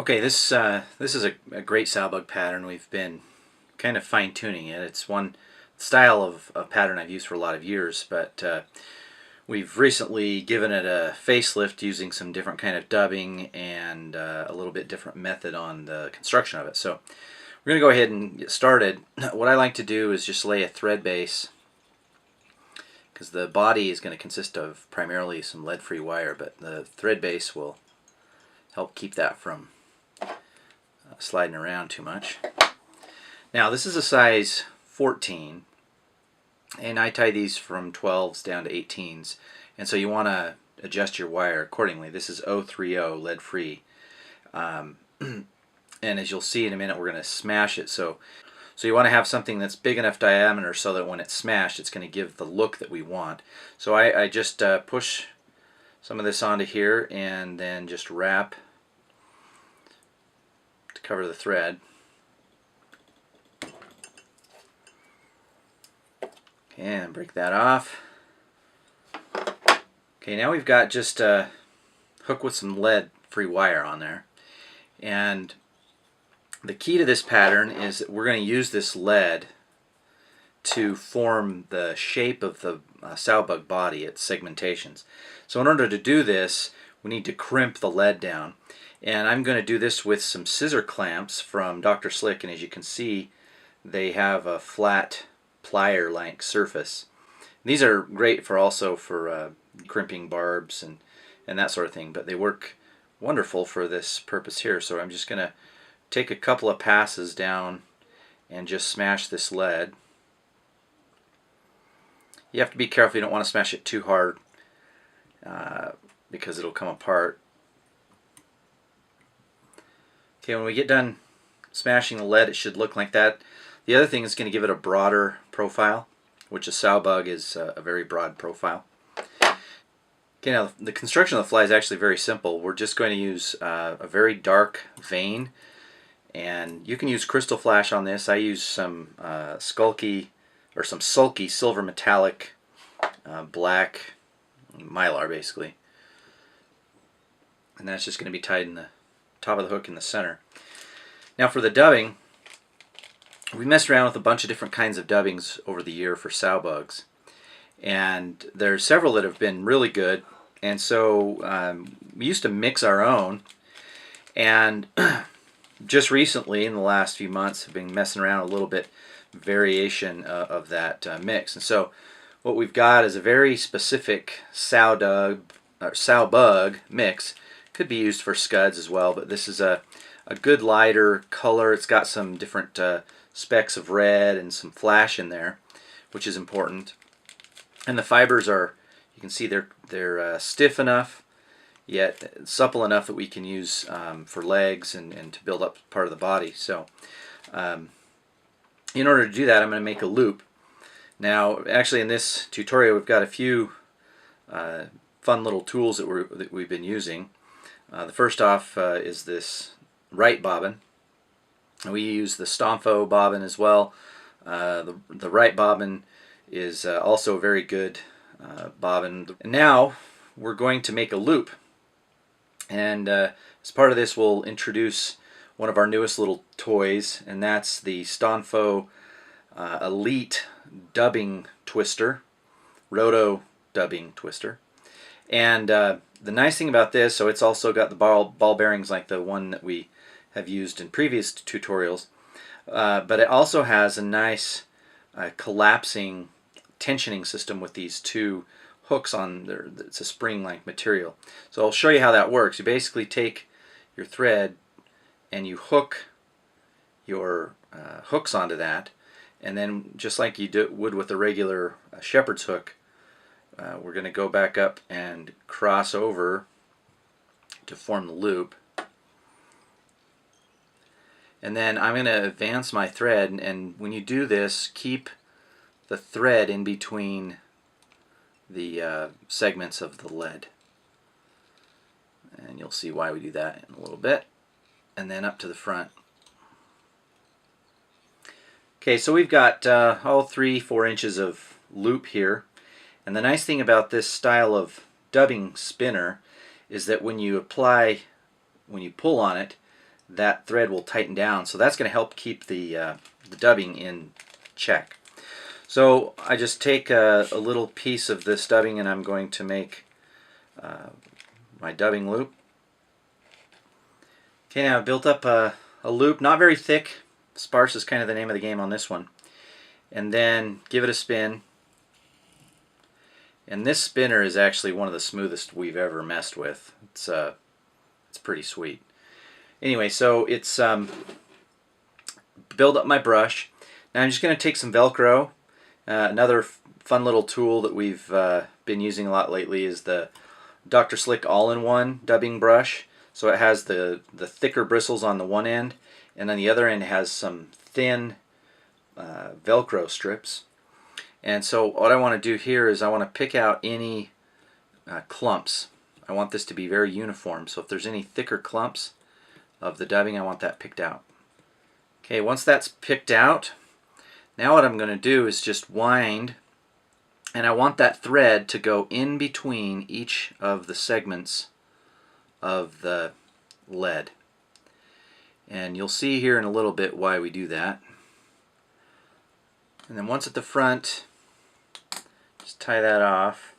Okay, this is a great sow bug pattern. We've been kind of fine-tuning it. It's one style of pattern I've used for a lot of years, but we've recently given it a facelift using some different kind of dubbing and a little bit different method on the construction of it. So we're going to go ahead and get started. What I like to do is just lay a thread base, because the body is going to consist of primarily some lead-free wire, but the thread base will help keep that from sliding around too much. Now this is a size 14, and I tie these from 12s down to 18s, and so you want to adjust your wire accordingly. This is 030 lead free, and as you'll see in a minute, we're going to smash it. So you want to have something that's big enough diameter so that when it's smashed, it's going to give the look that we want. So I just push some of this onto here and then just wrap to cover the thread. And break that off. Okay, now we've got just a hook with some lead-free wire on there. And the key to this pattern is that we're going to use this lead to form the shape of the sow bug body, its segmentations. So in order to do this, we need to crimp the lead down. And I'm going to do this with some scissor clamps from Dr. Slick, and as you can see, they have a flat plier-like surface. These are great for crimping barbs and that sort of thing, but they work wonderful for this purpose here. So I'm just going to take a couple of passes down and just smash this lead. You have to be careful, you don't want to smash it too hard because it'll come apart. Okay, when we get done smashing the lead, it should look like that. The other thing is going to give it a broader profile, which a sow bug is a very broad profile. Okay, now the construction of the fly is actually very simple. We're just going to use a very dark vein, and you can use crystal flash on this. I use some sulky silver metallic black mylar basically, and that's just going to be tied in the top of the hook in the center. Now for the dubbing, we messed around with a bunch of different kinds of dubbings over the year for sow bugs, and there's several that have been really good, and so we used to mix our own, and just recently in the last few months have been messing around a little bit variation of that mix. And so what we've got is a very specific sow bug mix. Could be used for scuds as well, but this is a good lighter color. It's got some different specks of red and some flash in there, which is important. And the fibers are, you can see they're stiff enough, yet supple enough that we can use for legs and to build up part of the body. So in order to do that, I'm going to make a loop. Now actually in this tutorial we've got a few fun little tools that we've been using. The first off is this right bobbin. We use the Stomfo bobbin as well. The right bobbin is also a very good bobbin. And now we're going to make a loop, and as part of this we'll introduce one of our newest little toys, and that's the Stomfo Elite dubbing twister, roto dubbing twister. And the nice thing about this, so it's also got the ball bearings like the one that we have used in previous tutorials, but it also has a nice collapsing tensioning system with these two hooks on there. It's a spring-like material. So I'll show you how that works. You basically take your thread and you hook your hooks onto that, and then just like you would with a regular shepherd's hook, we're going to go back up and cross over to form the loop. And then I'm going to advance my thread, and when you do this, keep the thread in between the segments of the lead. And you'll see why we do that in a little bit. And then up to the front. Okay, so we've got all 3-4 inches of loop here. And the nice thing about this style of dubbing spinner is that when you pull on it, that thread will tighten down. So that's going to help keep the dubbing in check. So I just take a little piece of this dubbing and I'm going to make my dubbing loop. Okay, now I've built up a loop, not very thick. Sparse is kind of the name of the game on this one. And then give it a spin. And this spinner is actually one of the smoothest we've ever messed with. It's pretty sweet. Anyway, so it's build up my brush. Now I'm just going to take some Velcro. Another fun little tool that we've been using a lot lately is the Dr. Slick all-in-one dubbing brush. So it has the thicker bristles on the one end, and on the other end it has some thin Velcro strips. And so what I want to do here is I want to pick out any clumps. I want this to be very uniform, so if there's any thicker clumps of the dubbing, I want that picked out. Okay, once that's picked out, now what I'm going to do is just wind, and I want that thread to go in between each of the segments of the lead. And you'll see here in a little bit why we do that. And then once at the front, just tie that off.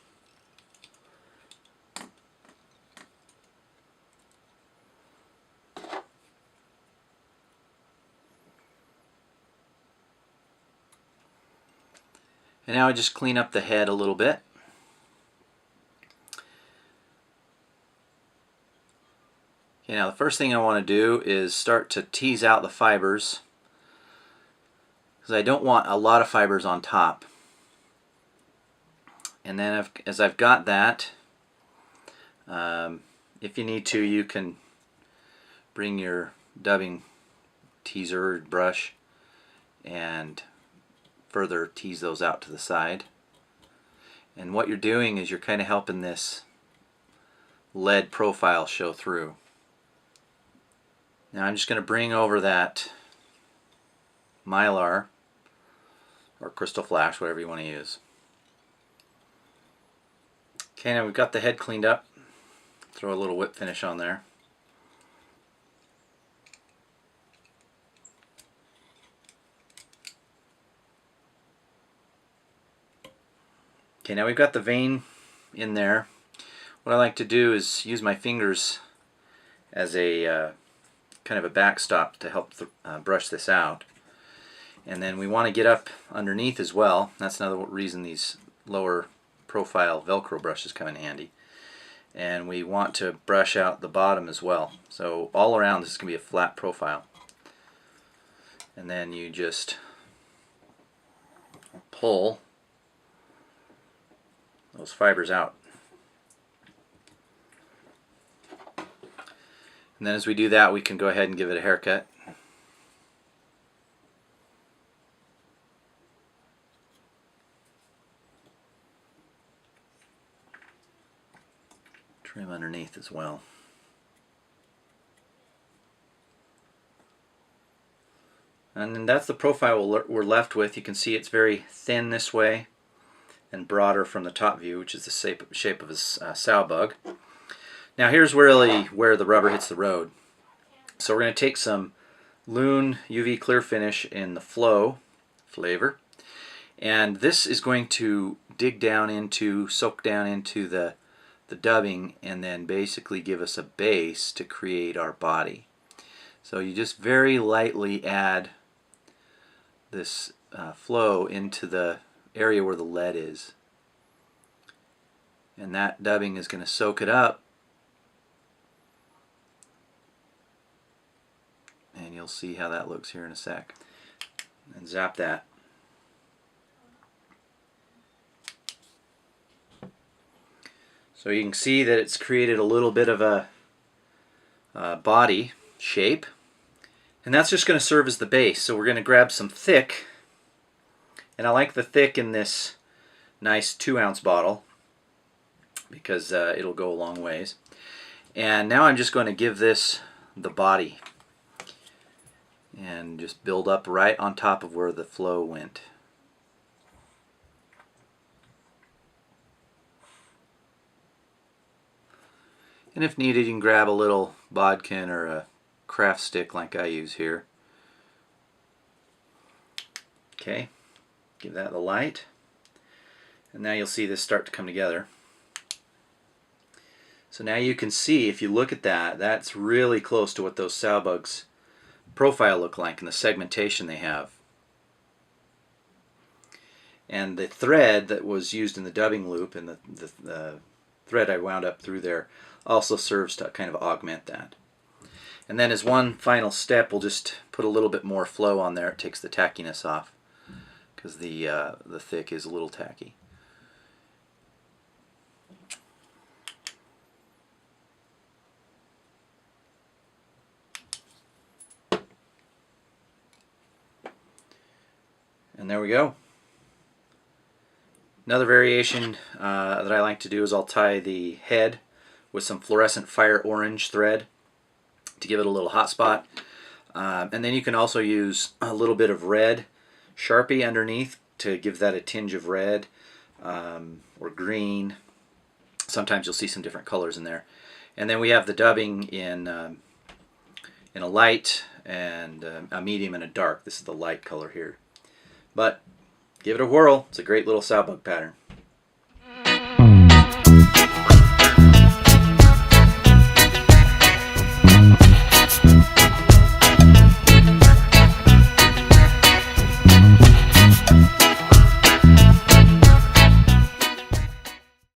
And now I just clean up the head a little bit. Okay, now the first thing I want to do is start to tease out the fibers, because I don't want a lot of fibers on top. And then as I've got that, if you need to, you can bring your dubbing teaser or brush and further tease those out to the side. And what you're doing is you're kind of helping this lead profile show through. Now I'm just going to bring over that Mylar or Crystal Flash, whatever you want to use. Okay, now we've got the head cleaned up. Throw a little whip finish on there. Okay, now we've got the vein in there. What I like to do is use my fingers as a kind of a backstop to help brush this out. And then we want to get up underneath as well. That's another reason these lower profile Velcro brushes come in handy. And we want to brush out the bottom as well. So all around this is going to be a flat profile. And then you just pull those fibers out. And then as we do that, we can go ahead and give it a haircut. Trim underneath as well. And then that's the profile we're left with. You can see it's very thin this way and broader from the top view, which is the shape of a sow bug. Now here's really where the rubber hits the road. So we're going to take some Loon UV Clear Finish in the Flow flavor, and this is going to dig down into, soak down into the dubbing, and then basically give us a base to create our body. So you just very lightly add this flow into the area where the lead is, and that dubbing is going to soak it up, and you'll see how that looks here in a sec. And zap that. So you can see that it's created a little bit of a body shape, and that's just going to serve as the base. So we're going to grab some thick, and I like the thick in this nice 2-ounce bottle because it'll go a long ways. And now I'm just going to give this the body and just build up right on top of where the flow went. And if needed, you can grab a little bodkin or a craft stick like I use here. Okay, give that the light. And now you'll see this start to come together. So now you can see, if you look at that, that's really close to what those sow bugs' profile look like and the segmentation they have. And the thread that was used in the dubbing loop and the thread I wound up through there also serves to kind of augment that. And then as one final step, we'll just put a little bit more flow on there. It takes the tackiness off because the thick is a little tacky. And there we go. Another variation that I like to do is I'll tie the head with some fluorescent fire orange thread to give it a little hot spot. And then you can also use a little bit of red Sharpie underneath to give that a tinge of red or green. Sometimes you'll see some different colors in there. And then we have the dubbing in a light and a medium and a dark. This is the light color here. But give it a whirl. It's a great little sow bug pattern.